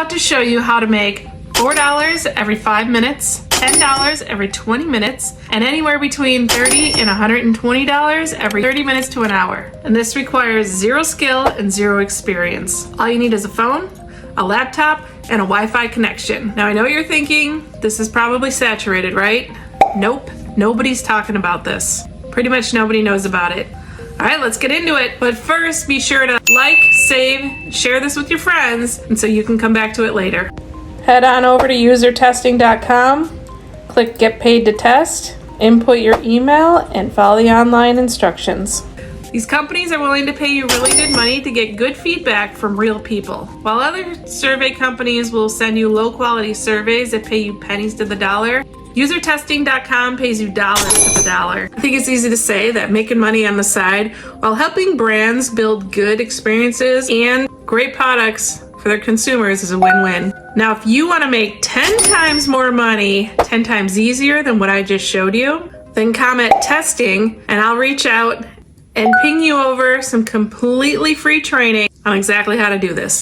about to show you how to make $4 every 5 minutes, $10 every 20 minutes, and anywhere between $30 and $120 every 30 minutes to an hour. And this requires zero skill and zero experience. All you need is a phone, a laptop, and a Wi-Fi connection. Now I know you're thinking, this is probably saturated, right? Nope, nobody's talking about this. Pretty much nobody knows about it. All right, let's get into it. But first, be sure to like, save, share this with your friends, and so you can come back to it later. Head on over to usertesting.com, click Get Paid to Test, input your email, and follow the online instructions. These companies are willing to pay you really good money to get good feedback from real people. While other survey companies will send you low-quality surveys that pay you pennies to the dollar, usertesting.com pays you dollars to the dollar. I think it's easy to say that making money on the side while helping brands build good experiences and great products for their consumers is a win-win. Now, if you want to make 10 times more money, 10 times easier than what I just showed you, then comment testing and I'll reach out and ping you over some completely free training on exactly how to do this.